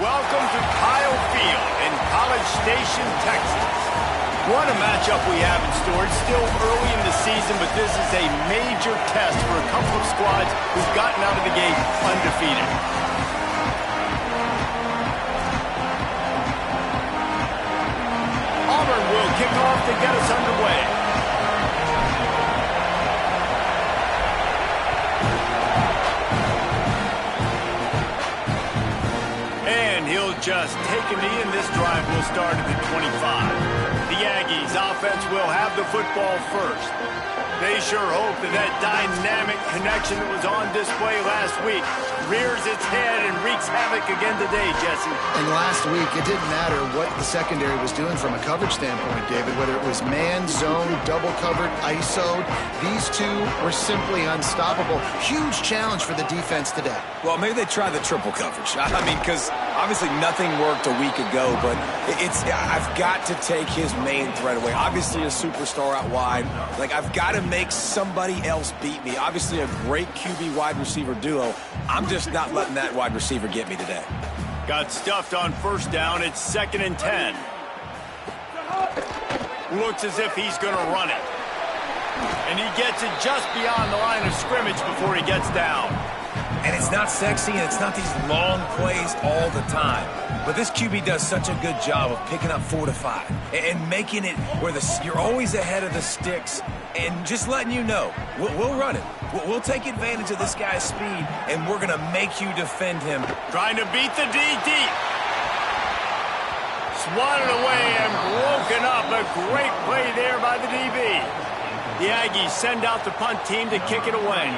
welcome to Kyle Field in College Station, Texas. What a matchup we have in store. It's still early in the season, but this is a major test for a couple of squads who've gotten out of the gate undefeated. Auburn will kick off to get us underway. He'll just take a knee, and this drive will start at the 25. The Aggies offense will have the football first. They sure hope that that dynamic connection that was on display last week rears its head and wreaks havoc again today, Jesse. And last week, it didn't matter what the secondary was doing from a coverage standpoint, David, whether it was man, zone, double covered, ISO'd. These two were simply unstoppable. Huge challenge for the defense today. Well, maybe they try the triple coverage. I mean, because obviously nothing worked a week ago, but I've got to take his main threat away. Obviously a superstar out wide. Like, I've got to make somebody else beat me. Obviously a great QB wide receiver duo. I'm just not letting that wide receiver get me today. Got stuffed on first down. It's 2nd and 10. Looks as if he's going to run it. And he gets it just beyond the line of scrimmage before he gets down. And it's not sexy, and it's not these long plays all the time. But this QB does such a good job of picking up 4 to 5 and making it where you're always ahead of the sticks and just letting you know, we'll run it. We'll take advantage of this guy's speed, and we're going to make you defend him. Trying to beat the D deep. Swatted away and broken up. A great play there by the DB. The Aggies send out the punt team to kick it away.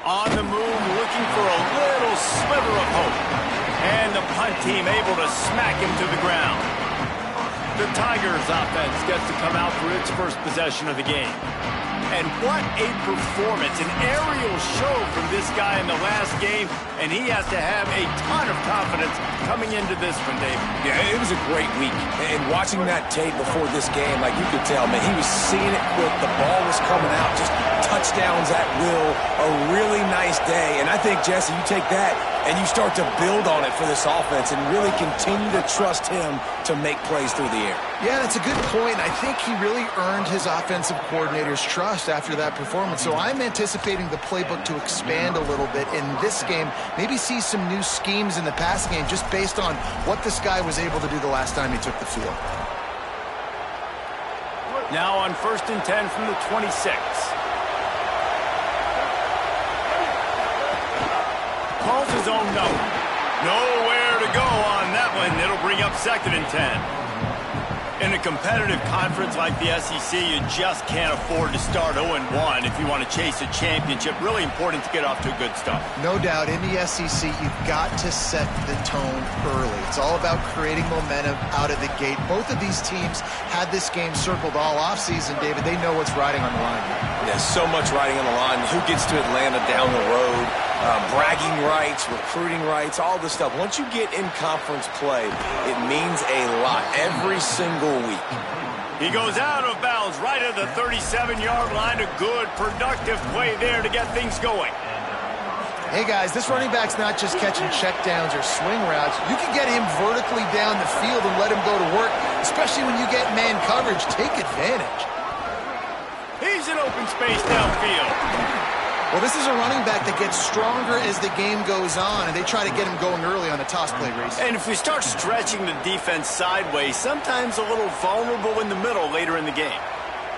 On the move, looking for a little sliver of hope. And the punt team able to smack him to the ground. The Tigers offense gets to come out for its first possession of the game. And what a performance, an aerial show from this guy in the last game, and he has to have a ton of confidence coming into this one, Dave. Yeah, it was a great week. And watching that tape before this game, like, you could tell, man, he was seeing it quick. The ball was coming out, just touchdowns at will. A really nice day. And I think, Jesse, you take that and you start to build on it for this offense and really continue to trust him to make plays through the air. Yeah, that's a good point. I think he really earned his offensive coordinator's trust after that performance. So I'm anticipating the playbook to expand a little bit in this game. Maybe see some new schemes in the passing game just based on what this guy was able to do the last time he took the field. Now on 1st and 10 from the 26. Calls his own number. Nowhere to go on that one. It'll bring up 2nd and 10. In a competitive conference like the SEC, you just can't afford to start 0-1 if you want to chase a championship. Really important to get off to a good start. No doubt, in the SEC, you've got to set the tone early. It's all about creating momentum out of the gate. Both of these teams had this game circled all offseason, David. They know what's riding on the line. There's so much riding on the line. Who gets to Atlanta down the road? Bragging rights, recruiting rights, all this stuff. Once you get in conference play, it means a lot every single week. He goes out of bounds right at the 37-yard line. A good, productive play there to get things going. Hey, guys, this running back's not just catching checkdowns or swing routes. You can get him vertically down the field and let him go to work, especially when you get man coverage. Take advantage. He's in open space downfield. Well, this is a running back that gets stronger as the game goes on, and they try to get him going early on the toss play, Reese. And if we start stretching the defense sideways, sometimes a little vulnerable in the middle later in the game.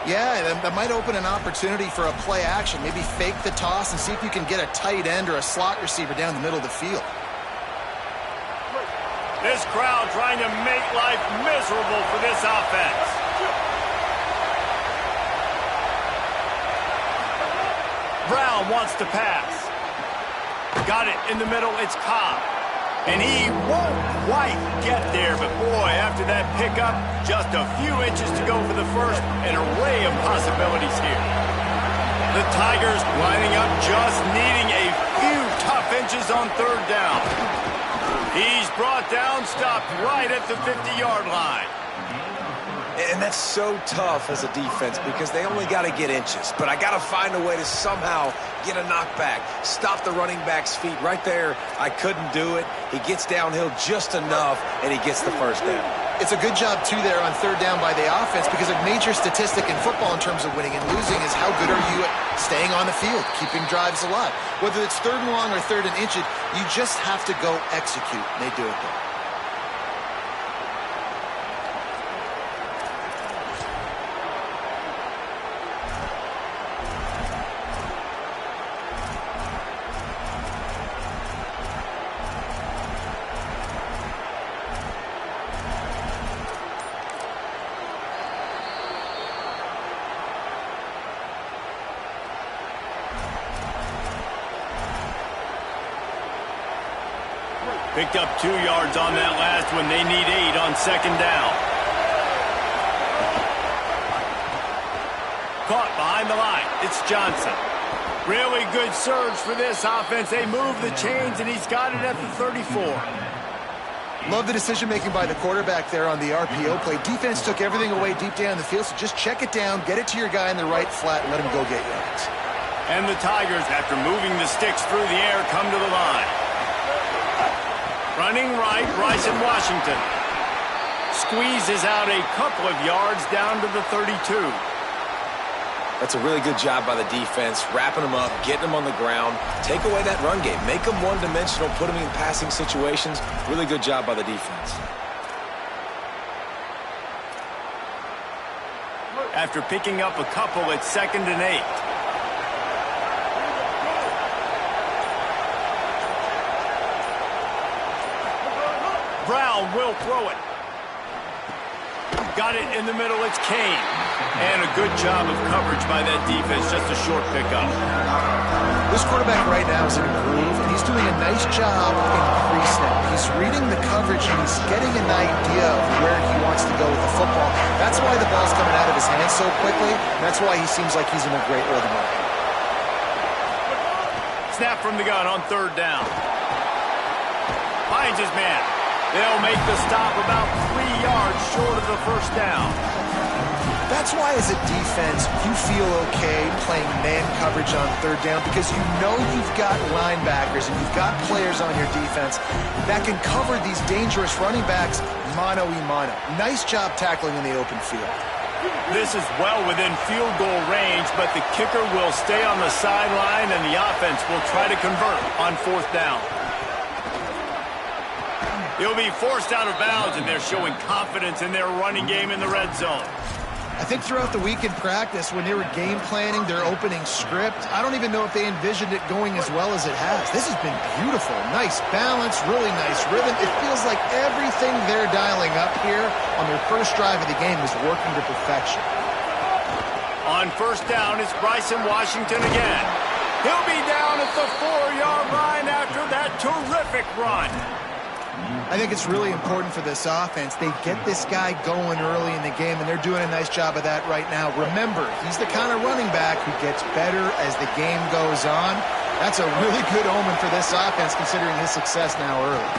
Yeah, that might open an opportunity for a play action. Maybe fake the toss and see if you can get a tight end or a slot receiver down the middle of the field. This crowd trying to make life miserable for this offense. Brown wants to pass. Got it in the middle. It's Cobb. And he won't quite get there. But, boy, after that pickup, just a few inches to go for the first. An array of possibilities here. The Tigers lining up, just needing a few tough inches on 3rd down. He's brought down, stopped right at the 50-yard line. And that's so tough as a defense because they only got to get inches. But I got to find a way to somehow get a knockback, stop the running back's feet. Right there, I couldn't do it. He gets downhill just enough, and he gets the first down. It's a good job, too, there on third down by the offense, because a major statistic in football in terms of winning and losing is how good are you at staying on the field, keeping drives alive. Whether it's third and long or third and inches, you just have to go execute, and they do it there. Picked up 2 yards on that last one. They need 8 on second down. Caught behind the line. It's Johnson. Really good surge for this offense. They move the chains, and he's got it at the 34. Love the decision-making by the quarterback there on the RPO play. Defense took everything away deep down the field, so just check it down, get it to your guy in the right flat, and let him go get yards. And the Tigers, after moving the sticks through the air, come to the line. Running right, Bryson Washington. Squeezes out a couple of yards down to the 32. That's a really good job by the defense, wrapping them up, getting them on the ground, take away that run game, make them one-dimensional, put them in passing situations. Really good job by the defense. After picking up a couple, it's 2nd and 8. Brown will throw it. Got it in the middle. It's Kane. And a good job of coverage by that defense. Just a short pickup. This quarterback right now is in a groove, and he's doing a nice job increasing it. He's reading the coverage, and he's getting an idea of where he wants to go with the football. That's why the ball's coming out of his hands so quickly. And that's why he seems like he's in a great rhythm. Snap from the gun on third down. Finds his man. They'll make the stop about 3 yards short of the first down. That's why, as a defense, you feel okay playing man coverage on third down because you know you've got linebackers and you've got players on your defense that can cover these dangerous running backs mano-a-mano. Nice job tackling in the open field. This is well within field goal range, but the kicker will stay on the sideline and the offense will try to convert on fourth down. He'll be forced out of bounds, and they're showing confidence in their running game in the red zone. I think throughout the week in practice, when they were game planning their opening script, I don't even know if they envisioned it going as well as it has. This has been beautiful. Nice balance, really nice rhythm. It feels like everything they're dialing up here on their first drive of the game is working to perfection. On first down, it's Bryson Washington again. He'll be down at the 4-yard line after that terrific run. I think it's really important for this offense. They get this guy going early in the game, and they're doing a nice job of that right now. Remember, he's the kind of running back who gets better as the game goes on. That's a really good omen for this offense, considering his success now early.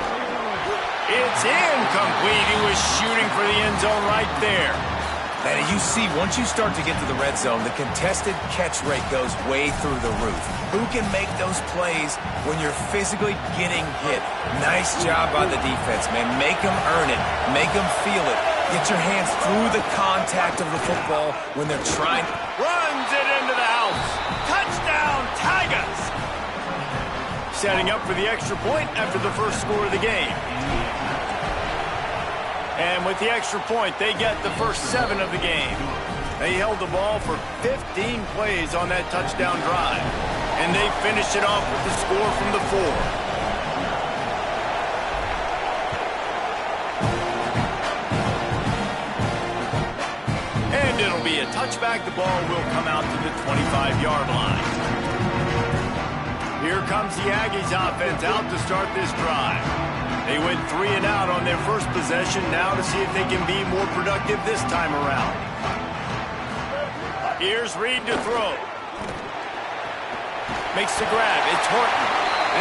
It's incomplete. He was shooting for the end zone right there. And you see, once you start to get to the red zone, the contested catch rate goes way through the roof. Who can make those plays when you're physically getting hit? Nice job by the defense, man. Make them earn it. Make them feel it. Get your hands through the contact of the football when they're trying. Runs it into the house. Touchdown, Tigers. Setting up for the extra point after the first score of the game. And with the extra point, they get the first 7 of the game. They held the ball for 15 plays on that touchdown drive. And they finished it off with the score from the 4. And it'll be a touchback. The ball will come out to the 25-yard line. Here comes the Aggies offense out to start this drive. They went 3 and out on their first possession, now to see if they can be more productive this time around. Here's Reed to throw. Makes the grab. It's Horton.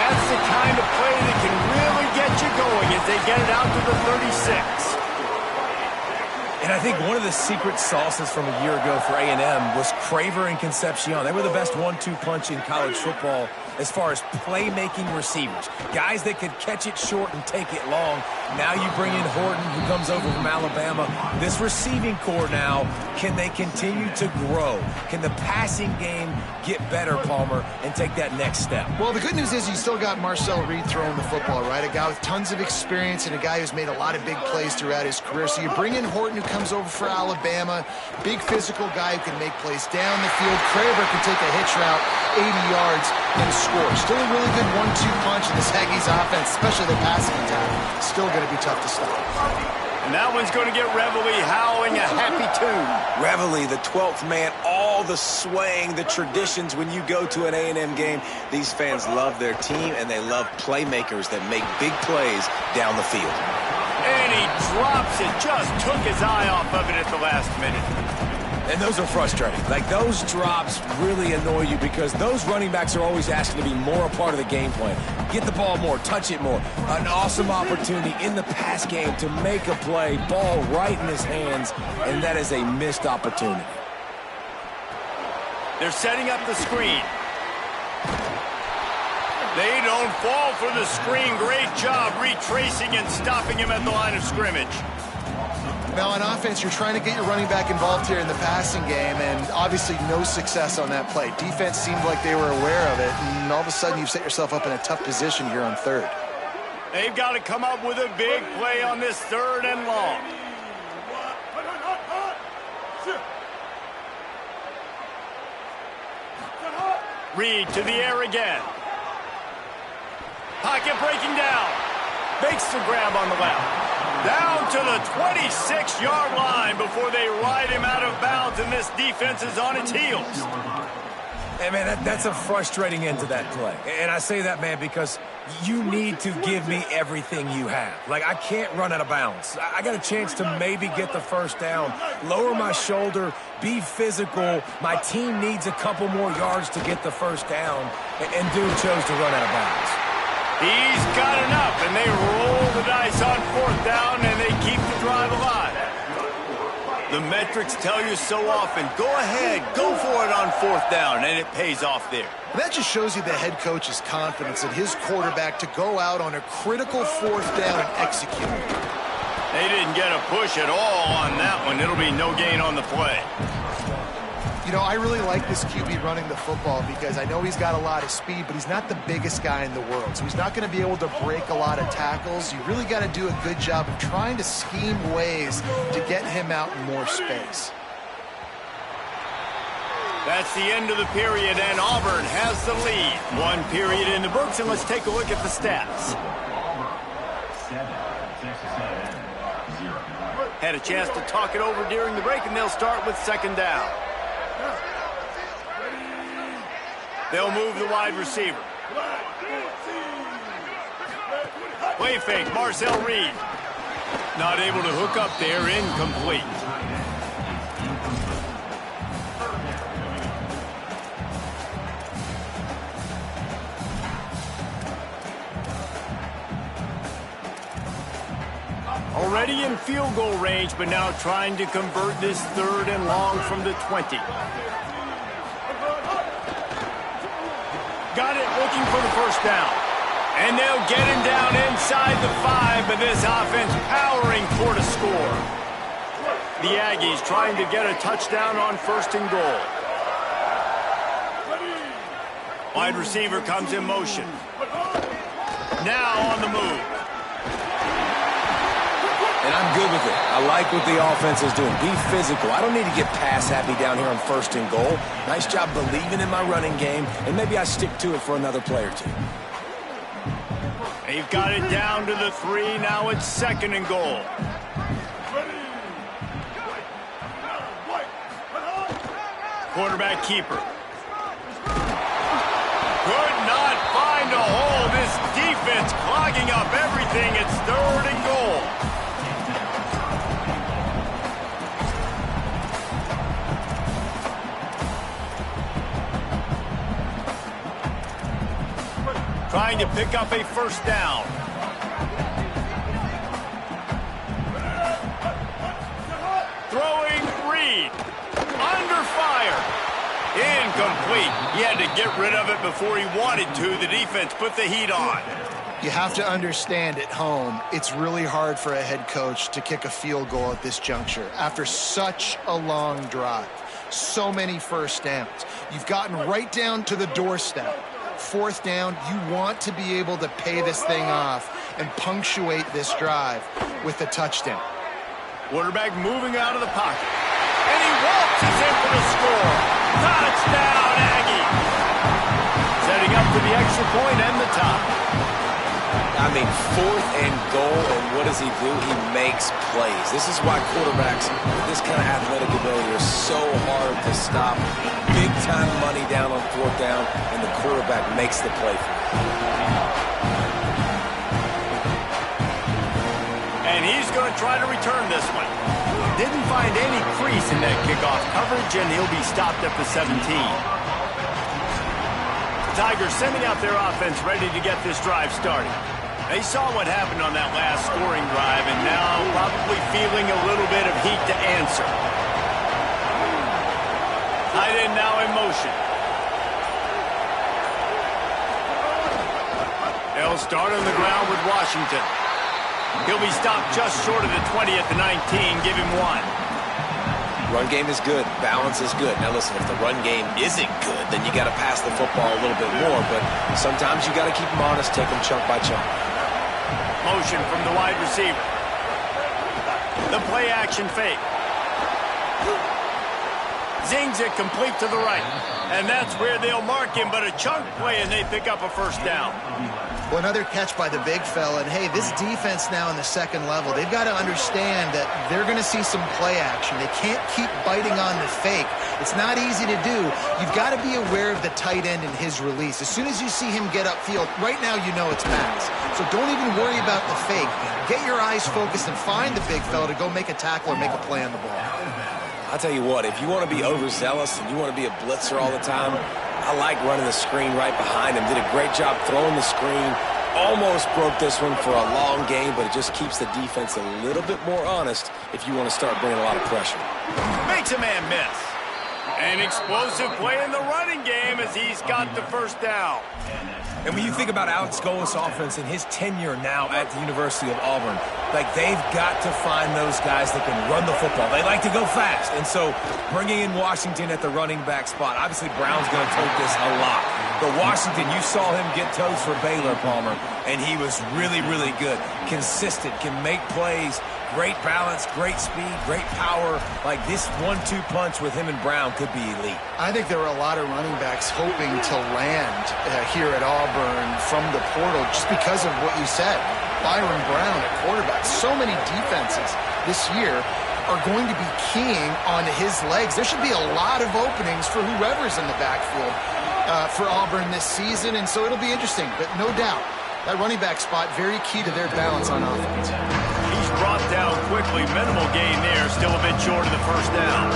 That's the kind of play that can really get you going as they get it out to the 36. And I think one of the secret sauces from a year ago for A&M was Craver and Concepcion. They were the best 1-2 punch in college football as far as playmaking receivers. Guys that could catch it short and take it long. Now you bring in Horton, who comes over from Alabama. This receiving core now, can they continue to grow? Can the passing game get better, Palmer, and take that next step? Well, the good news is you still got Marcel Reed throwing the football, right? A guy with tons of experience and a guy who's made a lot of big plays throughout his career. So you bring in Horton, who comes over for Alabama, big physical guy who can make plays down the field. Craver can take a hitch route, 80 yards, and score. Still a really good 1-2 punch in this Aggies offense, especially the passing attack. Still going to be tough to stop. And that one's going to get Reveille howling a happy tune. Reveille, the 12th man, all the swaying, the traditions when you go to an A&M game. These fans love their team, and they love playmakers that make big plays down the field. And he drops it, just took his eye off of it at the last minute. And those are frustrating. Like, those drops really annoy you because those running backs are always asking to be more a part of the game plan. Get the ball more, touch it more. An awesome opportunity in the pass game to make a play, ball right in his hands, and that is a missed opportunity. They're setting up the screen. They don't fall for the screen. Great job retracing and stopping him at the line of scrimmage. Now, on offense, you're trying to get your running back involved here in the passing game, and obviously no success on that play. Defense seemed like they were aware of it, and all of a sudden you've set yourself up in a tough position here on third. They've got to come up with a big play on this 3rd and long. Reed to the air again. Pocket breaking down. Makes the grab on the left. Down to the 26-yard line before they ride him out of bounds, and this defense is on its heels. Hey, man, that's a frustrating end to that play. And I say that, man, because you need to give me everything you have. Like, I can't run out of bounds. I got a chance to maybe get the first down, lower my shoulder, be physical. My team needs a couple more yards to get the first down, and dude chose to run out of bounds. He's got enough, and they roll the dice on 4th down, and they keep the drive alive. The metrics tell you so often, go ahead, go for it on 4th down, and it pays off there. That just shows you the head coach's confidence in his quarterback to go out on a critical 4th down and execute. They didn't get a push at all on that one. It'll be no gain on the play. You know, I really like this QB running the football because I know he's got a lot of speed, but he's not the biggest guy in the world. So he's not going to be able to break a lot of tackles. You really got to do a good job of trying to scheme ways to get him out in more space. That's the end of the period, and Auburn has the lead. 1 period in the books, and let's take a look at the stats. Had a chance to talk it over during the break, and they'll start with 2nd down. They'll move the wide receiver. Play fake, Marcel Reed. Not able to hook up there, incomplete. Already in field goal range, but now trying to convert this 3rd and long from the 20. Got it, looking for the first down. And they'll get him down inside the 5, but this offense powering toward a score. The Aggies trying to get a touchdown on 1st and goal. Wide receiver comes in motion. Now on the move. And I'm good with it. I like what the offense is doing. Be physical. I don't need to get pass happy down here on 1st and goal. Nice job believing in my running game, and maybe I stick to it for another play or two. They've got it down to the 3. Now it's 2nd and goal. Quarterback keeper. Could not find a hole. This defense clogging up everything. It's 3rd and goal. Trying to pick up a first down. fire. Incomplete. He had to get rid of it before he wanted to. The defense put the heat on. You have to understand at home, it's really hard for a head coach to kick a field goal at this juncture after such a long drive. So many first downs. You've gotten right down to the doorstep. Fourth down, you want to be able to pay this thing off and punctuate this drive with a touchdown. Quarterback moving out of the pocket. And he waltzes in for the score. Touchdown, Aggie. Setting up for the extra point and the top. I mean, 4th and goal, and what does he do? He makes plays. This is why quarterbacks with this kind of athletic ability are so hard to stop. Big-time money down on 4th down, and the quarterback makes the play for him. And he's going to try to return this one. Didn't find any crease in that kickoff coverage, and he'll be stopped at the 17. The Tigers sending out their offense ready to get this drive started. They saw what happened on that last scoring drive, and now probably feeling a little bit of heat to answer. Tight end now in motion. They'll start on the ground with Washington. He'll be stopped just short of the 20 at the 19. Give him 1. Run game is good. Balance is good. Now listen, if the run game isn't good, then you got to pass the football a little bit more. But sometimes you got to keep them honest, take them chunk by chunk. Motion from the wide receiver. The play action fake. Zings it complete to the right. And that's where they'll mark him, but a chunk play and they pick up a first down. Well, another catch by the big fella. And, hey, this defense now in the second level, they've got to understand that they're going to see some play action. They can't keep biting on the fake. It's not easy to do. You've got to be aware of the tight end and his release. As soon as you see him get upfield, right now you know it's Max. So don't even worry about the fake. Get your eyes focused and find the big fella to go make a tackle or make a play on the ball. I'll tell you what, if you want to be overzealous and you want to be a blitzer all the time, I like running the screen right behind him. Did a great job throwing the screen. Almost broke this one for a long game, but it just keeps the defense a little bit more honest if you want to start bringing a lot of pressure. Makes a man miss. An explosive play in the running game as he's got the first down. And when you think about Alex Golis' offense and his tenure now at the University of Auburn, like they've got to find those guys that can run the football. They like to go fast. And so bringing in Washington at the running back spot, obviously Brown's going to take this a lot. But Washington, you saw him get toes for Baylor, Palmer, and he was really, really good. Consistent, can make plays, great balance, great speed, great power. Like this 1-2 punch with him and Brown could be elite. I think there were a lot of running backs hoping to land here at Auburn from the portal just because of what you said. Byron Brown at quarterback. So many defenses this year are going to be keying on his legs. There should be a lot of openings for whoever's in the backfield for Auburn this season, and so it'll be interesting. But no doubt, that running back spot, very key to their balance on offense. He's brought down quickly. Minimal gain there. Still a bit short of the first down.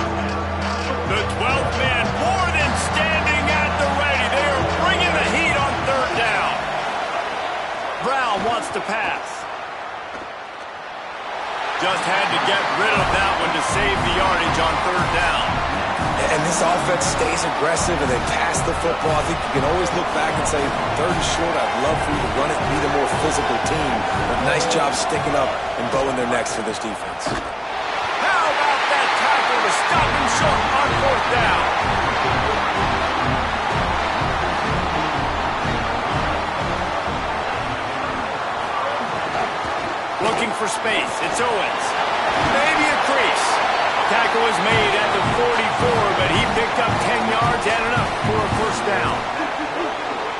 The 12th man more than standing at the ready. They are bringing the heat on third down. Brown wants to pass. Just had to get rid of that one to save the yardage on third down. And this offense stays aggressive and they pass the football. I think you can always look back and say, third and short, I'd love for you to run it and be the more physical team. But nice job sticking up and bowing their necks for this defense. How about that tackle to stop him short on fourth down? Looking for space. It's Owens. Maybe a crease. Tackle is made at the 44, but he picked up 10 yards and enough for a first down.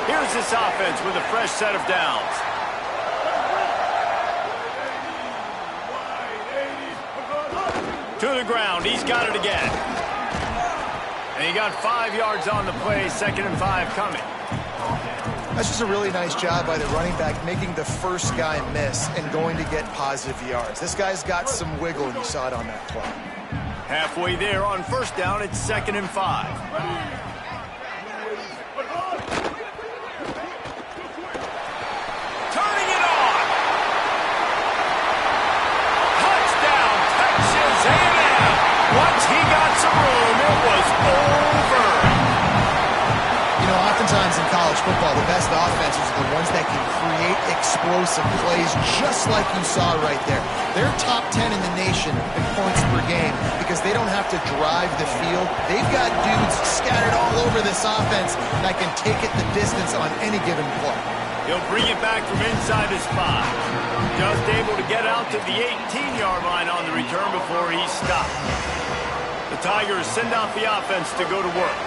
Here's this offense with a fresh set of downs. To the ground. He's got it again. And he got 5 yards on the play. 2nd and 5 coming. That's just a really nice job by the running back, making the first guy miss and going to get positive yards. This guy's got some wiggle, and you saw it on that play. Halfway there on first down, it's 2nd and 5. Turning it on. Touchdown, Texas A&M. Once he got some room, was over. You know, oftentimes in college football, the best offenses are the ones that can create explosive plays, just like you saw right there. They're top 10 in the nation in points per game because they don't have to drive the field. They've got dudes scattered all over this offense that can take it the distance on any given play. He'll bring it back from inside his 5. Just able to get out to the 18-yard line on the return before he stopped. The Tigers send out the offense to go to work.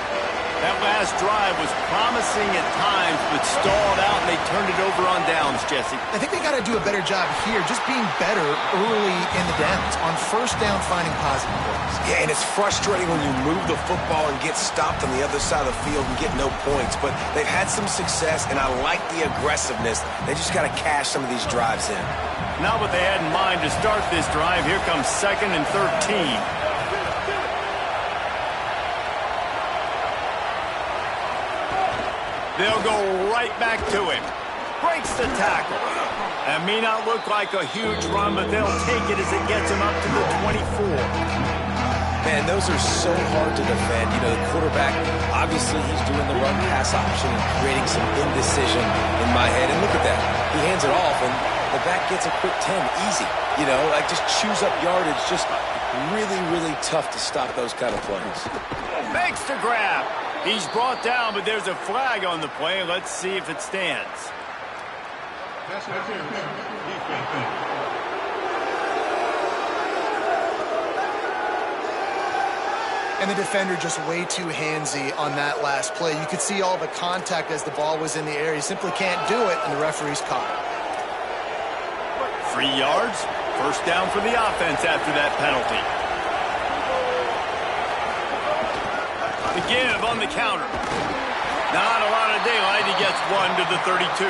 That last drive was promising at times, but stalled out, and they turned it over on downs, Jesse. I think they got to do a better job here, just being better early in the downs, on first down finding positive plays. Yeah, and it's frustrating when you move the football and get stopped on the other side of the field and get no points, but they've had some success, and I like the aggressiveness. They just got to cash some of these drives in. Not what they had in mind to start this drive. Here comes 2nd and 13. They'll go right back to him. Breaks the tackle. That may not look like a huge run, but they'll take it as it gets him up to the 24. Man, those are so hard to defend. You know, the quarterback, obviously he's doing the run-pass option and creating some indecision in my head. And look at that. He hands it off, and the back gets a quick 10. Easy. You know, like just chews up yardage. Just really, really tough to stop those kind of plays. Makes the grab. He's brought down, but there's a flag on the play. Let's see if it stands. And the defender just way too handsy on that last play. You could see all the contact as the ball was in the air. He simply can't do it, and the referee's caught it. 3 yards. First down for the offense after that penalty. The give on the counter. Not a lot of daylight. He gets 1 to the 32.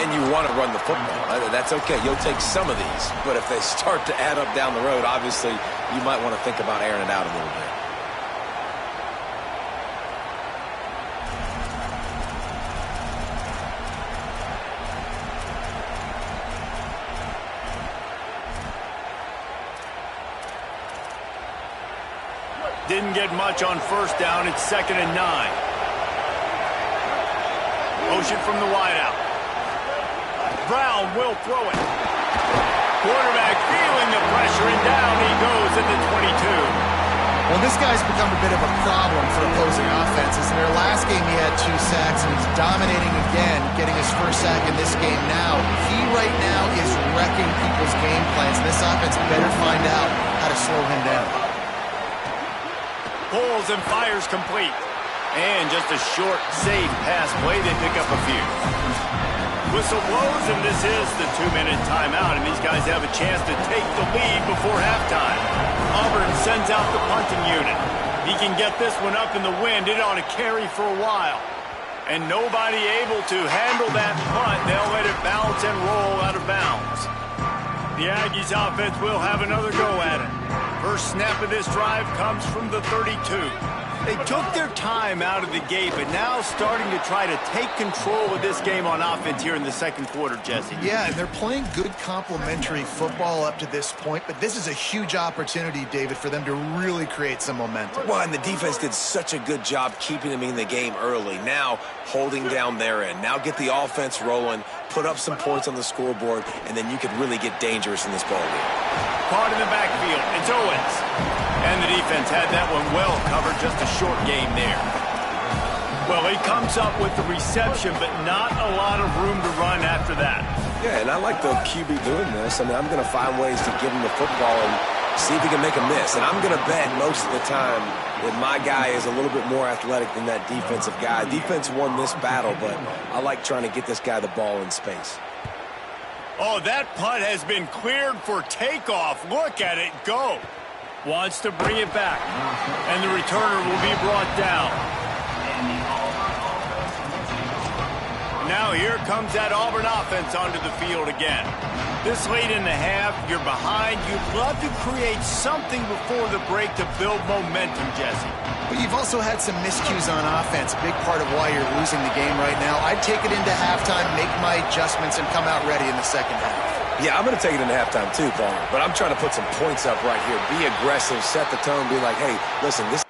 And you want to run the football. That's okay. You'll take some of these. But if they start to add up down the road, obviously, you might want to think about airing it out a little bit. Didn't get much on first down. It's 2nd and 9. Motion from the wideout. Brown will throw it. Quarterback feeling the pressure, and down he goes at the 22. Well, this guy's become a bit of a problem for opposing offenses. In their last game, he had 2 sacks, and he's dominating again, getting his first sack in this game now. He right now is wrecking people's game plans, and this offense better find out how to slow him down. Pulls and fires complete. And just a short, safe pass play. They pick up a few. Whistle blows, and this is the 2-minute timeout, and these guys have a chance to take the lead before halftime. Auburn sends out the punting unit. He can get this one up in the wind. It ought to carry for a while. And nobody able to handle that punt. They'll let it bounce and roll out of bounds. The Aggies offense will have another go at it. First snap of this drive comes from the 32. They took their time out of the gate, but now starting to try to take control of this game on offense here in the second quarter, Jesse. Yeah, and they're playing good complementary football up to this point, but this is a huge opportunity, David, for them to really create some momentum. Well, and the defense did such a good job keeping them in the game early. Now, holding down their end. Now get the offense rolling, put up some points on the scoreboard, and then you could really get dangerous in this ball game. Caught in the backfield. It's Owens. And the defense had that one well covered. Just a short game there. Well, he comes up with the reception, but not a lot of room to run after that. Yeah, and I like the QB doing this. I mean, I'm going to find ways to give him the football and see if he can make a miss. And I'm going to bet most of the time that my guy is a little bit more athletic than that defensive guy. Defense won this battle, but I like trying to get this guy the ball in space. Oh, that punt has been cleared for takeoff. Look at it go. Wants to bring it back. And the returner will be brought down. Now here comes that Auburn offense onto the field again. This late in the half, you're behind. You'd love to create something before the break to build momentum, Jesse. Well, you've also had some miscues on offense, a big part of why you're losing the game right now. I'd take it into halftime, make my adjustments, and come out ready in the second half. Yeah, I'm going to take it into halftime too, Paul. But I'm trying to put some points up right here. Be aggressive, set the tone, be like, hey, listen, this...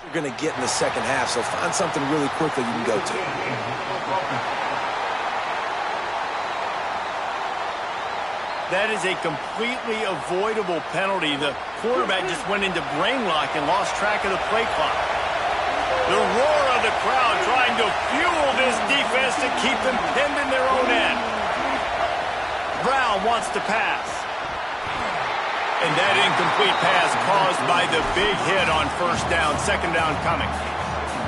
you're going to get in the second half, so find something really quickly you can go to. That is a completely avoidable penalty. The quarterback just went into brain lock and lost track of the play clock. The roar of the crowd trying to fuel this defense to keep them pinned in their own end. Brown wants to pass. And that incomplete pass caused by the big hit on first down, second down coming.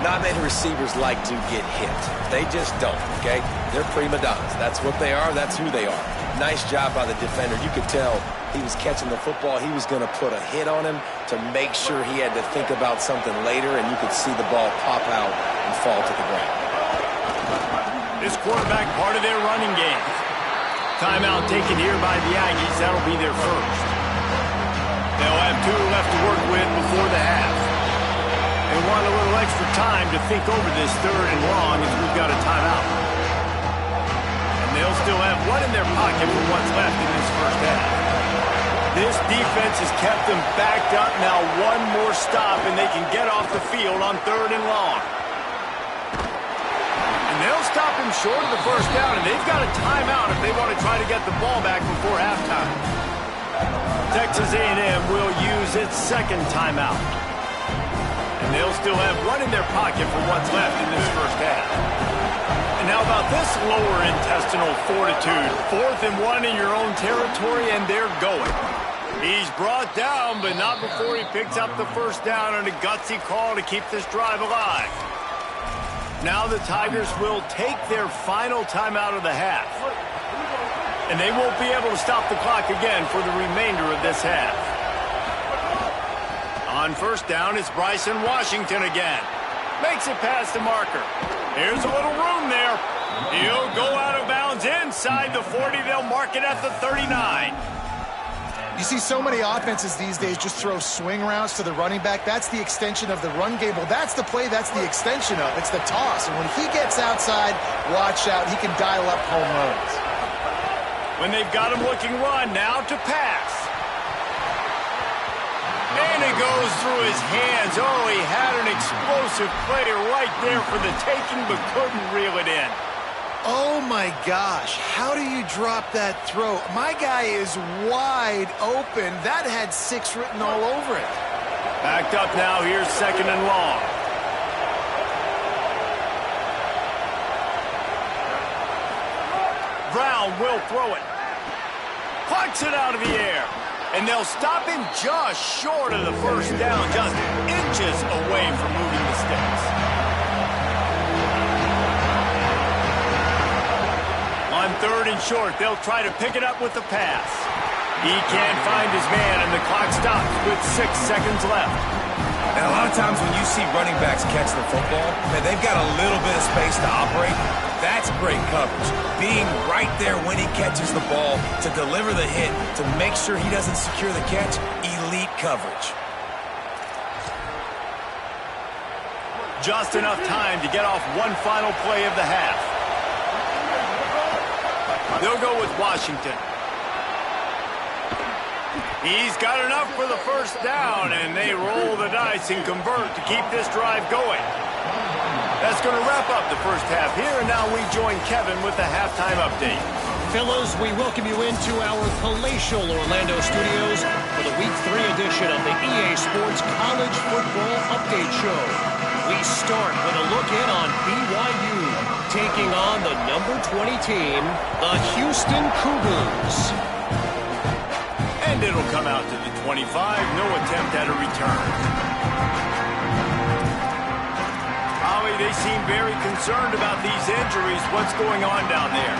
Not many receivers like to get hit. They just don't, okay? They're prima donnas. That's what they are. That's who they are. Nice job by the defender. You could tell he was catching the football. He was going to put a hit on him to make sure he had to think about something later, and you could see the ball pop out and fall to the ground. This quarterback part of their running game. Timeout taken here by the Aggies. That'll be their first. They'll have 2 left to work with before the half. They want a little extra time to think over this third and long as we've got a timeout. And they'll still have 1 in their pocket for what's left in this first half. This defense has kept them backed up. Now 1 more stop and they can get off the field on third and long. And they'll stop him short of the first down, and they've got a timeout if they want to try to get the ball back before halftime. Texas A&M will use its second timeout. And they'll still have 1 in their pocket for what's left in this first half. And now about this lower intestinal fortitude. 4th and 1 in your own territory, and they're going. He's brought down, but not before he picks up the first down on a gutsy call to keep this drive alive. Now the Tigers will take their final timeout of the half. And they won't be able to stop the clock again for the remainder of this half. On first down, it's Bryson Washington again. Makes it past the marker. Here's a little room there. He'll go out of bounds inside the 40. They'll mark it at the 39. You see so many offenses these days just throw swing routes to the running back. That's the extension of the run game. Well, that's the play that's the extension of. It's the toss. And when he gets outside, watch out. He can dial up home runs. When they've got him looking run, now to pass. And it goes through his hands. Oh, he had an explosive play right there for the taking, but couldn't reel it in. Oh, my gosh. How do you drop that throw? My guy is wide open. That had 6 written all over it. Backed up now. Here's second and long. Brown will throw it. Plucks it out of the air. And they'll stop him just short of the first down, just inches away from moving the sticks. On third and short, they'll try to pick it up with the pass. He can't find his man, and the clock stops with 6 seconds left. Now, a lot of times when you see running backs catch the football, man, they've got a little bit of space to operate. That's great coverage. Being right there when he catches the ball to deliver the hit, to make sure he doesn't secure the catch, elite coverage. Just enough time to get off one final play of the half. They'll go with Washington. He's got enough for the first down, and they roll the dice and convert to keep this drive going. That's going to wrap up the first half here, and now we join Kevin with the halftime update. Fellas, we welcome you into our palatial Orlando studios for the Week 3 edition of the EA Sports College Football Update Show. We start with a look in on BYU, taking on the number 20 team, the Houston Cougars. And it'll come out to the 25. No attempt at a return. Ollie, they seem very concerned about these injuries. What's going on down there?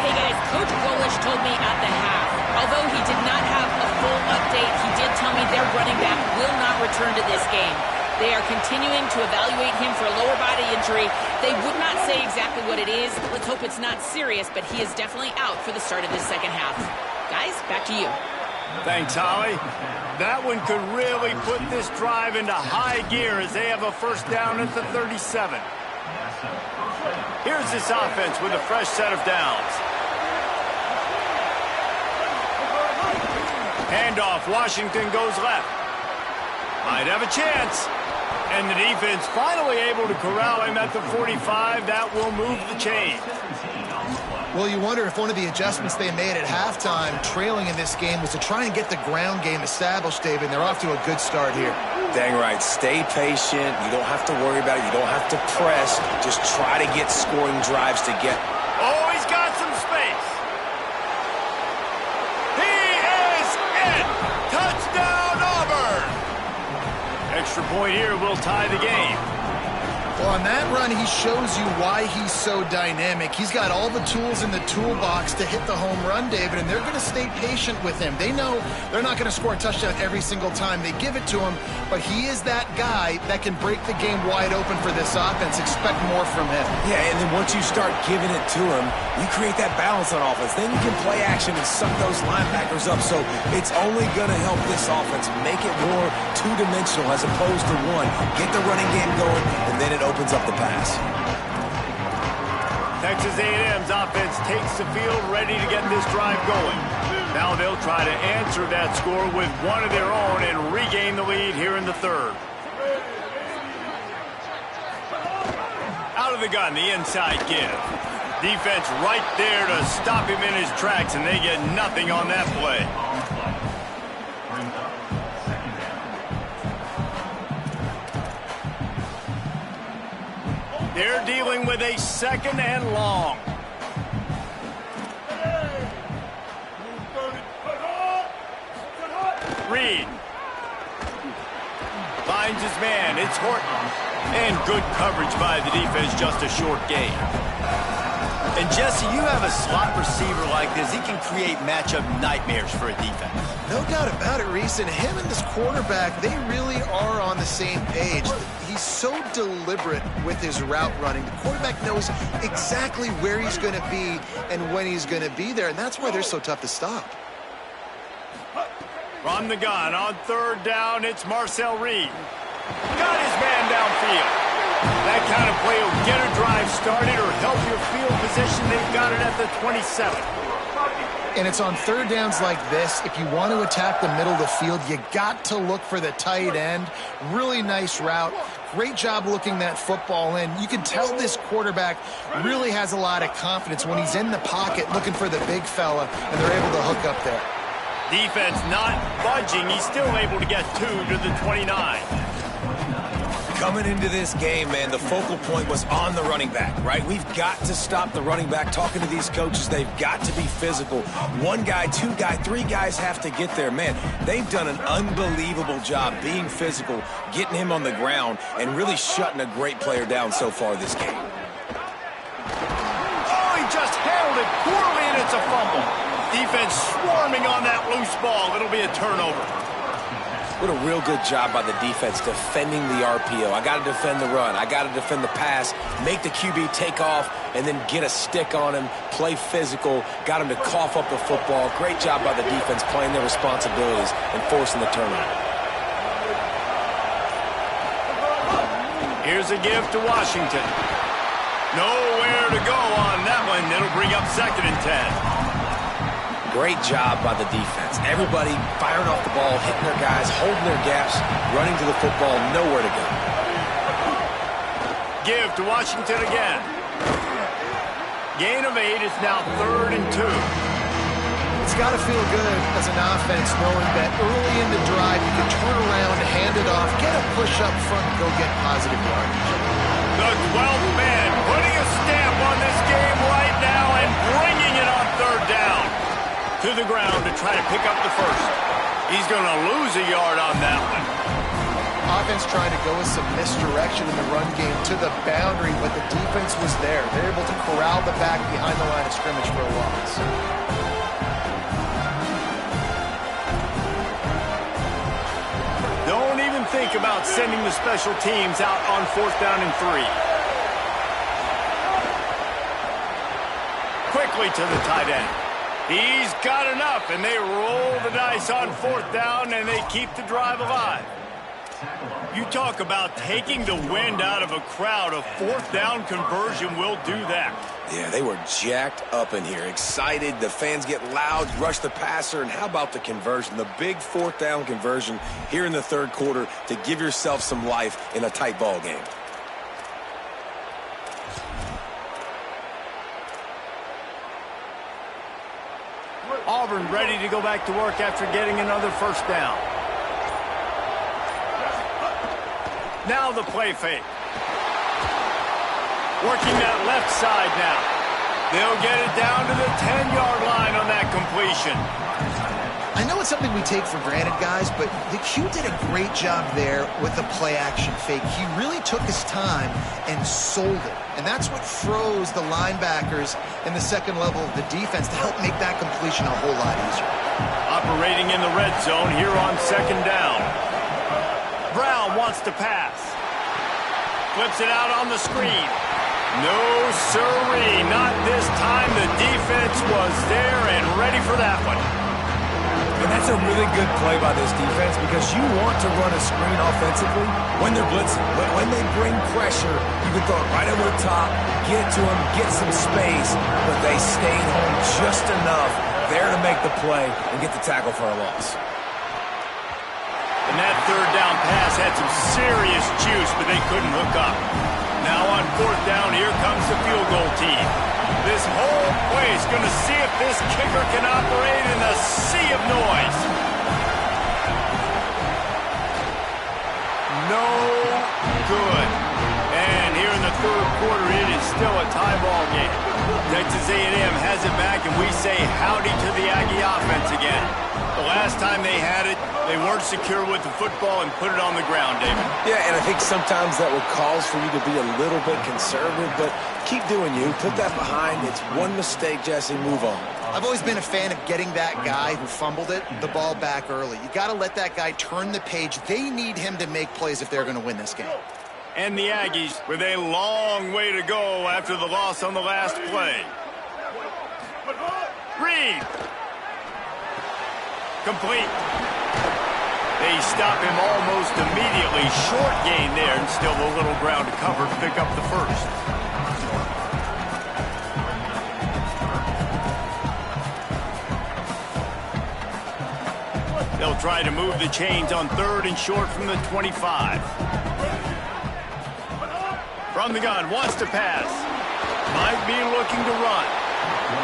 Hey guys, Coach Golish told me at the half, although he did not have a full update, he did tell me their running back will not return to this game. They are continuing to evaluate him for a lower body injury. They would not say exactly what it is. Let's hope it's not serious, but he is definitely out for the start of this second half. Guys, back to you. Thanks, Holly. That one could really put this drive into high gear as they have a first down at the 37. Here's this offense with a fresh set of downs. Handoff, Washington goes left. Might have a chance. And the defense finally able to corral him at the 45. That will move the chains. Well, you wonder if one of the adjustments they made at halftime, trailing in this game, was to try and get the ground game established, David. And they're off to a good start here. Dang right. Stay patient. You don't have to worry about it. You don't have to press. Just try to get scoring drives to get. Oh, he's got some space. He is in. Touchdown, Auburn. Extra point here will tie the game. Well, on that run, he shows you why he's so dynamic. He's got all the tools in the toolbox to hit the home run, David, and they're going to stay patient with him. They know they're not going to score a touchdown every single time they give it to him, but he is that guy that can break the game wide open for this offense. Expect more from him. Yeah, and then once you start giving it to him, you create that balance on offense. Then you can play action and suck those linebackers up. So it's only going to help this offense make it more two-dimensional as opposed to one. Get the running game going, and then it opens up the pass. Texas A&M's offense takes the field, ready to get this drive going. Now they'll try to answer that score with one of their own and regain the lead here in the third. Out of the gun, the inside give. Defense right there to stop him in his tracks, and they get nothing on that play. They're dealing with a second and long. Reed finds his man. It's Horton. And good coverage by the defense, just a short gain. And Jesse, you have a slot receiver like this, he can create matchup nightmares for a defense. No doubt about it, Reese. And him and this quarterback, they really are on the same page. He's so deliberate with his route running. The quarterback knows exactly where he's going to be and when he's going to be there, and that's why they're so tough to stop. From the gun, on third down, it's Marcel Reed. Got his man downfield. That kind of play will get a drive started or help your field position. They've got it at the 27. And it's on third downs like this. If you want to attack the middle of the field, you got to look for the tight end. Really nice route. Great job looking that football in. You can tell this quarterback really has a lot of confidence when he's in the pocket looking for the big fella, and they're able to hook up there. Defense not budging. He's still able to get 2 to the 29. Coming into this game, man, the focal point was on the running back, right? We've got to stop the running back. Talking to these coaches, they've got to be physical. One guy, two guy, three guys have to get there. Man, they've done an unbelievable job being physical, getting him on the ground, and really shutting a great player down so far this game. Oh, he just handled it poorly, and it's a fumble. Defense swarming on that loose ball. It'll be a turnover. What a real good job by the defense defending the RPO. I got to defend the run. I got to defend the pass, make the QB take off, and then get a stick on him, play physical, got him to cough up the football. Great job by the defense playing their responsibilities and forcing the turnover. Here's a give to Washington. Nowhere to go on that one. It'll bring up 2nd and 10. Great job by the defense. Everybody firing off the ball, hitting their guys, holding their gaps, running to the football, nowhere to go. Give to Washington again. Gain of 8 is now 3rd and 2. It's got to feel good as an offense knowing that early in the drive you can turn around, hand it off, get a push up front, and go get positive yardage. The 12th man putting a stamp on this game right now and bringing it on 3rd down. To the ground to try to pick up the first. He's going to lose a yard on that one. Offense trying to go with some misdirection in the run game to the boundary, but the defense was there. They're able to corral the back behind the line of scrimmage for a loss. Don't even think about sending the special teams out on 4th down and 3. Quickly to the tight end. He's got enough, and they roll the dice on 4th down, and they keep the drive alive. You talk about taking the wind out of a crowd. A 4th down conversion will do that. Yeah, they were jacked up in here, excited. The fans get loud, rush the passer, and how about the conversion? The big 4th down conversion here in the 3rd quarter to give yourself some life in a tight ball game. Auburn ready to go back to work after getting another 1st down. Now the play fake. Working that left side now. They'll get it down to the 10-yard line on that completion. I know it's something we take for granted, guys, but the Q did a great job there with the play-action fake. He really took his time and sold it. And that's what froze the linebackers in the second level of the defense to help make that completion a whole lot easier. Operating in the red zone here on 2nd down. Brown wants to pass. Flips it out on the screen. No sirree, not this time. The defense was there and ready for that one. And that's a really good play by this defense because you want to run a screen offensively when they're blitzing. When they bring pressure, you can throw it right over the top, get to them, get some space, but they stayed home just enough there to make the play and get the tackle for a loss. And that 3rd down pass had some serious juice, but they couldn't hook up. Now on 4th down, here comes the field goal team. This whole place going to see if this kicker can operate in the sea of noise. No good. And here in the 3rd quarter, it is still a tie ball game. Texas A&M has it back, and we say howdy to the Aggie offense again. The last time they had it, they weren't secure with the football and put it on the ground, David. Yeah, and I think sometimes that will cause for you to be a little bit conservative, but keep doing you. Put that behind. It's one mistake, Jesse. Move on. I've always been a fan of getting that guy who fumbled it, the ball back early. You got to let that guy turn the page. They need him to make plays if they're going to win this game. And the Aggies with a long way to go after the loss on the last play. Reed. Complete. They stop him almost immediately. Short gain there, and still a little ground to cover to pick up the first. They'll try to move the chains on 3rd and short from the 25. From the gun, wants to pass. Might be looking to run.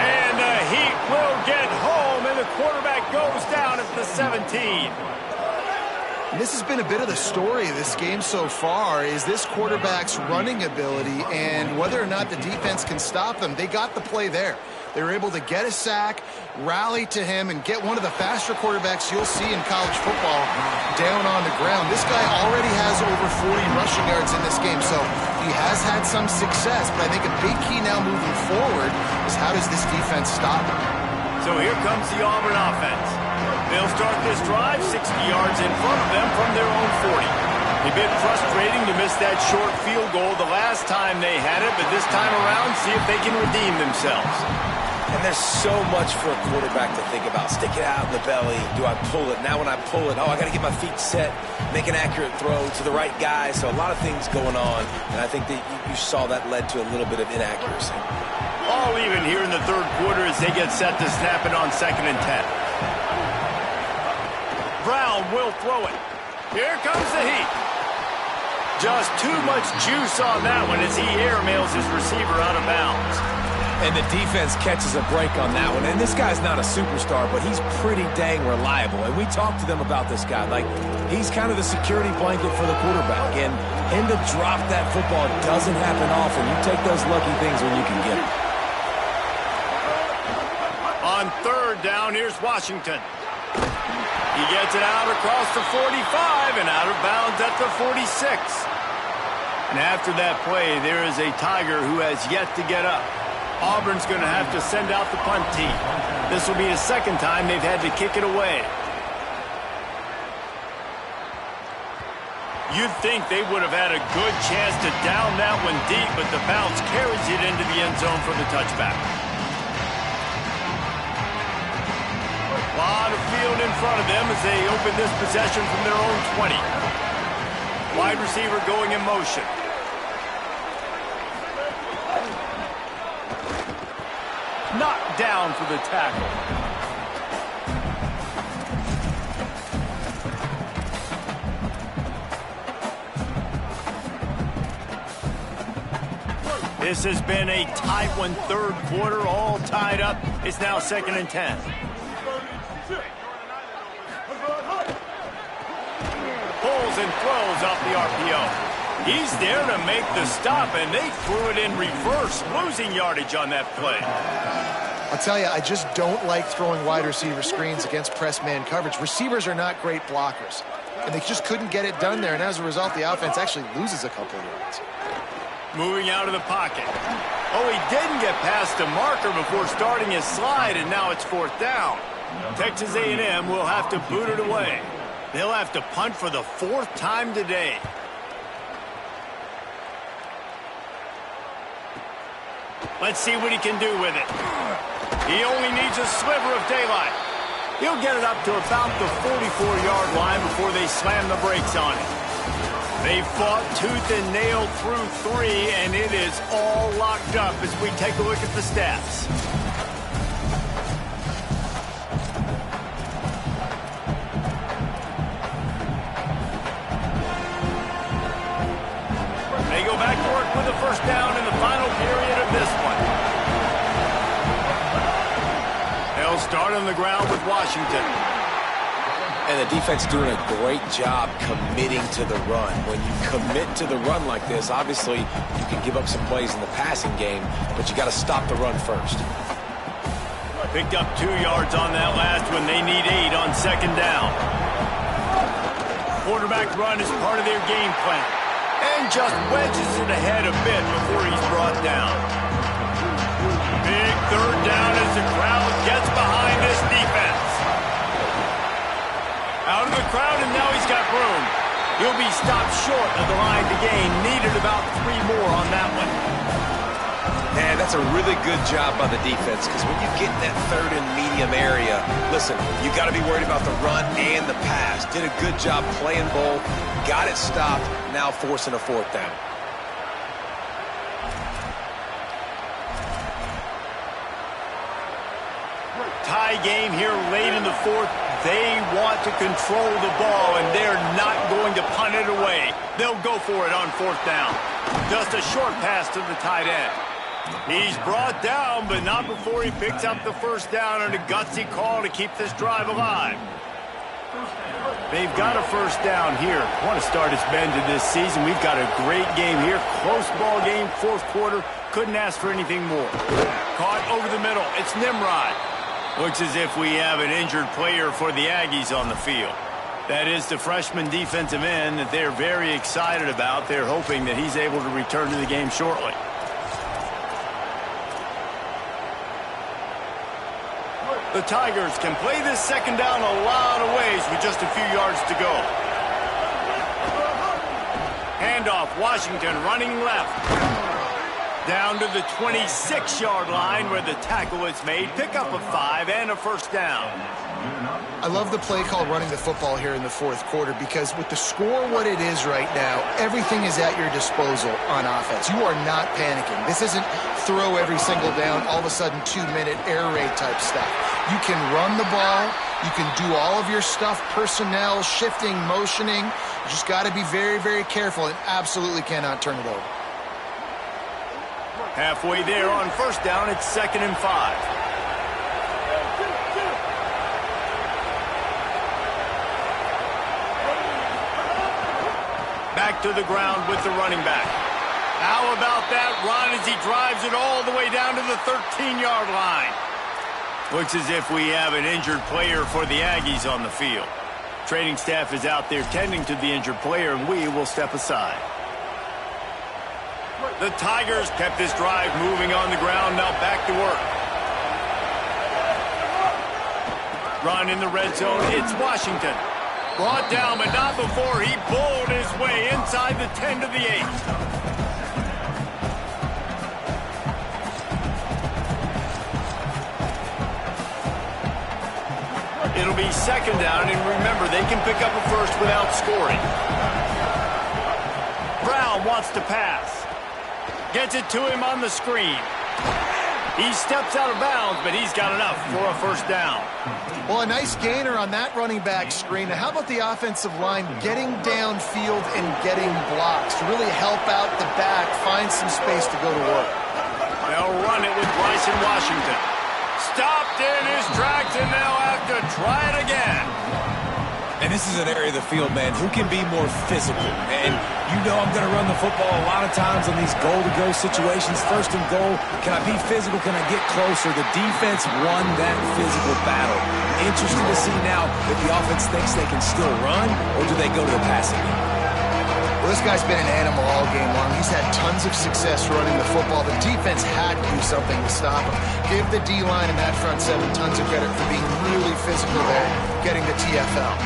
And the Heat will get home, and the quarterback goes down at the 17. This has been a bit of the story of this game so far, is this quarterback's running ability and whether or not the defense can stop them. They got the play there. They were able to get a sack, rally to him, and get one of the faster quarterbacks you'll see in college football down on the ground. This guy already has over 40 rushing yards in this game, so he has had some success, but I think a big key now moving forward is how does this defense stop him? So here comes the Auburn offense. They'll start this drive 60 yards in front of them from their own 40. A bit frustrating to miss that short field goal the last time they had it, but this time around, see if they can redeem themselves. And there's so much for a quarterback to think about. Stick it out in the belly. Do I pull it? Now when I pull it, I got to get my feet set, make an accurate throw to the right guy. So a lot of things going on, and I think that you saw that led to a little bit of inaccuracy. All even here in the 3rd quarter as they get set to snap it on 2nd and 10. Brown will throw it. Here comes the Heat. Just too much juice on that one as he airmails his receiver out of bounds. And the defense catches a break on that one. And this guy's not a superstar, but he's pretty dang reliable. And we talked to them about this guy. Like, he's kind of the security blanket for the quarterback. And him to drop that football doesn't happen often. You take those lucky things when you can get them. On third down, here's Washington. He gets it out across the 45 and out of bounds at the 46. And after that play, there is a Tiger who has yet to get up. Auburn's going to have to send out the punt team. This will be the second time they've had to kick it away. You'd think they would have had a good chance to down that one deep, but the bounce carries it into the end zone for the touchback. A lot of field in front of them as they open this possession from their own 20. Wide receiver going in motion. Knocked down for the tackle. This has been a tight one, third quarter, all tied up. It's now 2nd and 10. Pulls and throws off the RPO. He's there to make the stop, and they threw it in reverse, losing yardage on that play. I'll tell you, I just don't like throwing wide receiver screens against press man coverage. Receivers are not great blockers, and they just couldn't get it done there, and as a result, the offense actually loses a couple of yards. Moving out of the pocket. Oh, he didn't get past the marker before starting his slide, and now it's 4th down. Texas A&M will have to boot it away. They'll have to punt for the 4th time today. Let's see what he can do with it. He only needs a sliver of daylight. He'll get it up to about the 44-yard line before they slam the brakes on it. They fought tooth and nail through 3, and it is all locked up as we take a look at the stats. They go back to work with a 1st down in the final period of this one. They'll start on the ground with Washington. And the defense doing a great job committing to the run. When you commit to the run like this, obviously you can give up some plays in the passing game, but you got to stop the run first. Picked up 2 yards on that last one. They need 8 on 2nd down. Quarterback run is part of their game plan. And just wedges it ahead a bit before he's brought down. Big 3rd down as the crowd gets behind this defense. Out of the crowd, and now he's got room. He'll be stopped short of the line to gain. Needed about 3 more on that one. Man, that's a really good job by the defense, because when you get in that 3rd and medium area, listen, you got to be worried about the run and the pass. Did a good job playing both, got it stopped, now forcing a 4th down. Tie game here late in the 4th. They want to control the ball, and they're not going to punt it away. They'll go for it on 4th down. Just a short pass to the tight end. He's brought down, but not before he picks up the 1st down and a gutsy call to keep this drive alive. They've got a 1st down here. Want to start its bend to this season. We've got a great game here. Close ball game, 4th quarter. Couldn't ask for anything more. Caught over the middle. It's Nimrod. Looks as if we have an injured player for the Aggies on the field. That is the freshman defensive end that they're very excited about. They're hoping that he's able to return to the game shortly. The Tigers can play this 2nd down a lot of ways with just a few yards to go. Handoff, Washington running left. Down to the 26-yard line where the tackle is made. Pick up a 5 and a 1st down. I love the play call running the football here in the 4th quarter, because with the score what it is right now, everything is at your disposal on offense. You are not panicking. This isn't throw every single down, all of a sudden 2-minute air raid type stuff. You can run the ball. You can do all of your stuff, personnel, shifting, motioning. You just got to be very, very careful and absolutely cannot turn it over. Halfway there on 1st down, it's 2nd and 5. Back to the ground with the running back. How about that run as he drives it all the way down to the 13-yard line? Looks as if we have an injured player for the Aggies on the field. Training staff is out there tending to the injured player, and we will step aside. The Tigers kept this drive moving on the ground, now back to work. Run in the red zone, it's Washington. Brought down, but not before he bowled his way inside the 10 to the 8. It'll be second down, and remember, they can pick up a first without scoring. Brown wants to pass. Gets it to him on the screen. He steps out of bounds, but he's got enough for a first down. Well, a nice gainer on that running back screen. Now, how about the offensive line getting downfield and getting blocks to really help out the back, find some space to go to work? They'll run it with Bryson Washington. Stopped in his tracks, and they'll have to try it again. And this is an area of the field, man, who can be more physical. And you know I'm going to run the football a lot of times in these goal-to-go situations. First and goal, can I be physical? Can I get closer? The defense won that physical battle. Interesting to see now if the offense thinks they can still run, or do they go to the passing game? Well, this guy's been an animal all game long. He's had tons of success running the football. The defense had to do something to stop him. Give the D-line and that front seven tons of credit for being really physical there, getting the TFL.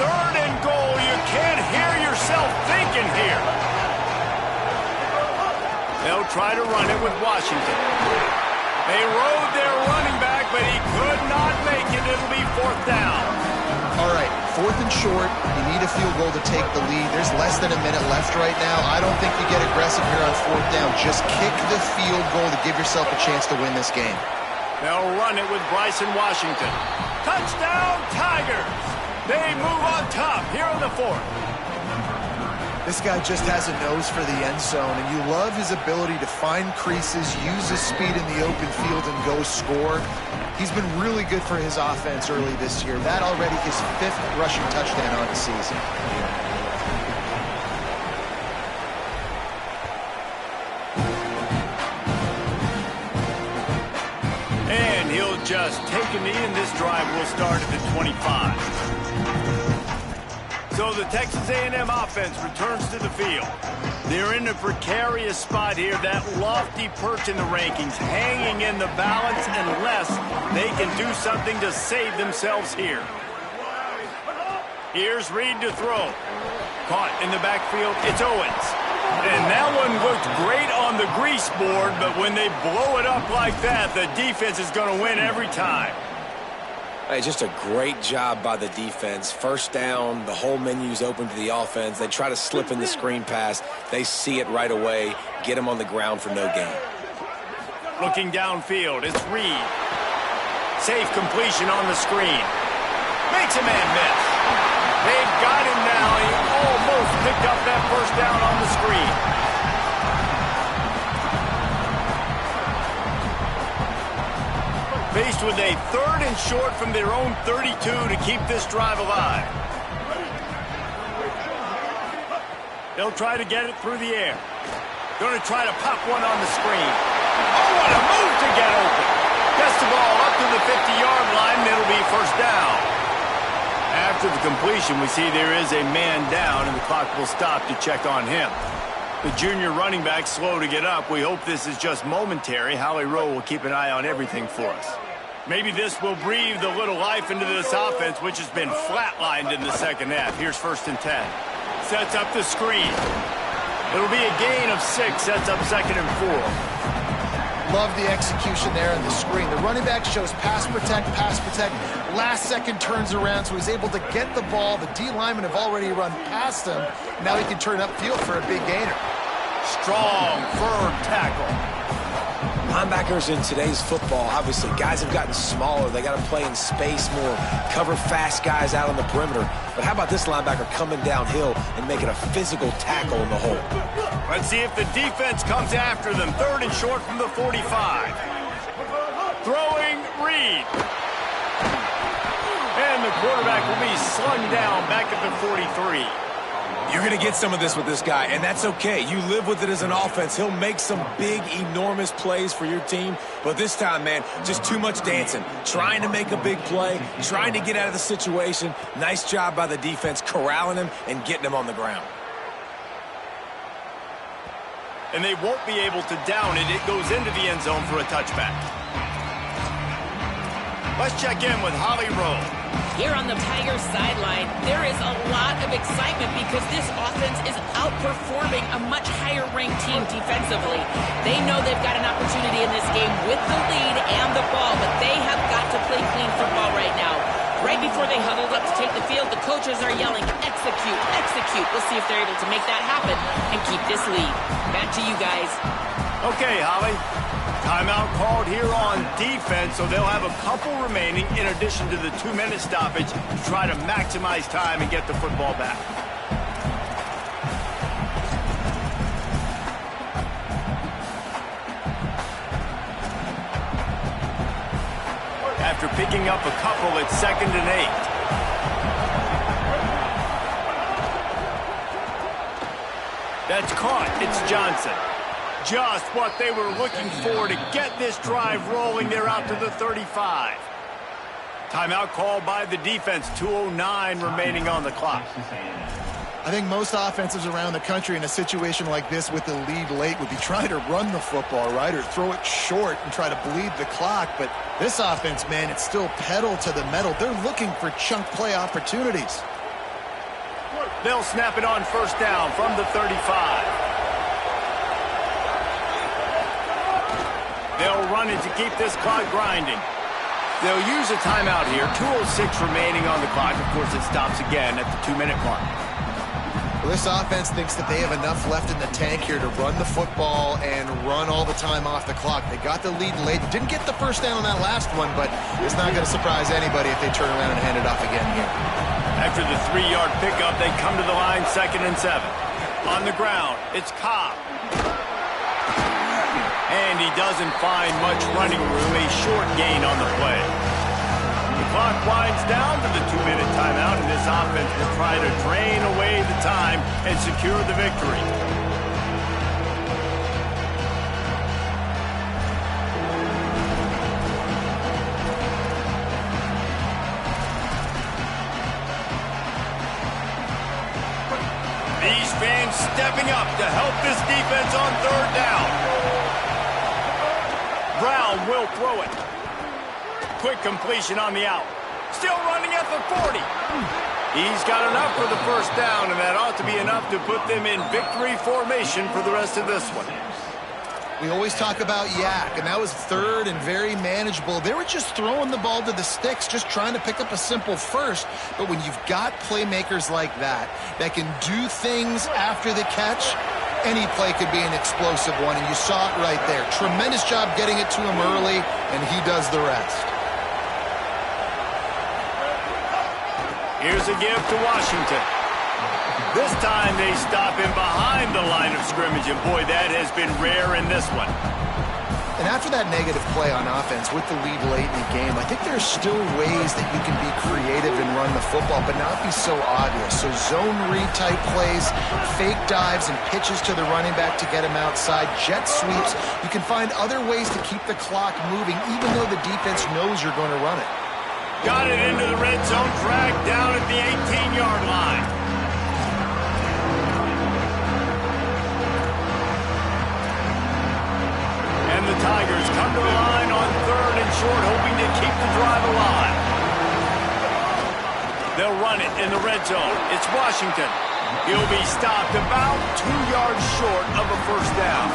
Third and goal, you can't hear yourself thinking here. They'll try to run it with Washington. They rode their running back, but he could not make it. It'll be fourth down. All right, fourth and short. You need a field goal to take the lead. There's less than a minute left right now. I don't think you get aggressive here on fourth down. Just kick the field goal to give yourself a chance to win this game. They'll run it with Bryson Washington. Touchdown, Tigers! They move on top here in the fourth. This guy just has a nose for the end zone, and you love his ability to find creases, use his speed in the open field, and go score. He's been really good for his offense early this year. That already his 5th rushing touchdown on the season. And he'll just take a knee, and this drive will start at the 25. So the Texas A&M offense returns to the field. They're in a precarious spot here, that lofty perch in the rankings, hanging in the balance unless they can do something to save themselves here. Here's Reed to throw. Caught in the backfield, it's Owens. And that one looked great on the grease board, but when they blow it up like that, the defense is going to win every time. Hey, just a great job by the defense. First down, the whole menu's open to the offense. They try to slip in the screen pass. They see it right away, get him on the ground for no gain. Looking downfield, it's Reed. Safe completion on the screen. Makes a man miss. They've got him now. He almost picked up that first down on the screen. Faced with a third and short from their own 32 to keep this drive alive. They'll try to get it through the air. Going to try to pop one on the screen. Oh, what a move to get open. Gets the ball up to the 50-yard line, and it'll be first down. After the completion, we see there is a man down, and the clock will stop to check on him. The junior running back slow to get up. We hope this is just momentary. Howie Rowe will keep an eye on everything for us. Maybe this will breathe a little life into this offense, which has been flatlined in the second half. Here's 1st and 10. Sets up the screen. It'll be a gain of 6. Sets up 2nd and 4. Love the execution there on the screen. The running back shows pass protect. Last second turns around, so he's able to get the ball. The D linemen have already run past him. Now he can turn upfield for a big gainer. Strong, firm tackle. Linebackers in today's football, obviously, guys have gotten smaller. They got to play in space more, cover fast guys out on the perimeter. But how about this linebacker coming downhill and making a physical tackle in the hole? Let's see if the defense comes after them. 3rd and short from the 45. Throwing Reed. And the quarterback will be slung down back at the 43. You're going to get some of this with this guy, and that's okay. You live with it as an offense. He'll make some big, enormous plays for your team. But this time, man, just too much dancing. Trying to make a big play, trying to get out of the situation. Nice job by the defense corralling him and getting him on the ground. And they won't be able to down it. It goes into the end zone for a touchback. Let's check in with Holly Rowe. Here on the Tigers sideline, there is a lot of excitement because this offense is outperforming a much higher-ranked team defensively. They know they've got an opportunity in this game with the lead and the ball, but they have got to play clean football right now. Right before they huddled up to take the field, the coaches are yelling, execute, execute. We'll see if they're able to make that happen and keep this lead. Back to you guys. Okay, Holly. Timeout called here on defense, so they'll have a couple remaining in addition to the 2-minute stoppage to try to maximize time and get the football back. After picking up a couple, it's 2nd and 8. That's caught. It's Johnson. Just what they were looking for to get this drive rolling. They're out to the 35. Timeout called by the defense. 2:09 remaining on the clock. I think most offenses around the country in a situation like this with the lead late would be trying to run the football, right, or throw it short and try to bleed the clock. But this offense, man, it's still pedal to the metal. They're looking for chunk play opportunities. They'll snap it on 1st down from the 35. They'll run it to keep this clock grinding. They'll use a timeout here. 2:06 remaining on the clock. Of course, it stops again at the 2-minute mark. Well, this offense thinks that they have enough left in the tank here to run the football and run all the time off the clock. They got the lead late. Didn't get the 1st down on that last one, but it's not going to surprise anybody if they turn around and hand it off again here. After the 3-yard pickup, they come to the line 2nd and 7. On the ground, it's Cobb. And he doesn't find much running room, a short gain on the play. The clock winds down to the 2-minute timeout, and this offense will try to drain away the time and secure the victory. These fans stepping up to help this defense on 3rd down. Brown will throw it. Quick completion on the out. Still running at the 40. He's got enough for the 1st down, and that ought to be enough to put them in victory formation for the rest of this one. We always talk about yak, and that was 3rd and very manageable. They were just throwing the ball to the sticks, just trying to pick up a simple 1st. But when you've got playmakers like that can do things after the catch, any play could be an explosive one, and you saw it right there. Tremendous job getting it to him early, and he does the rest. Here's a give to Washington. This time they stop him behind the line of scrimmage, and boy, that has been rare in this one. And after that negative play on offense with the lead late in the game, I think there's still ways that you can be creative and run the football, but not be so obvious. So zone read type plays, fake dives and pitches to the running back to get him outside, jet sweeps. You can find other ways to keep the clock moving, even though the defense knows you're going to run it. Got it into the red zone, dragged down at the 18-yard line. And the Tigers come to the line on 3rd and short, hoping to keep the drive alive. They'll run it in the red zone. It's Washington. He'll be stopped about 2 yards short of a 1st down.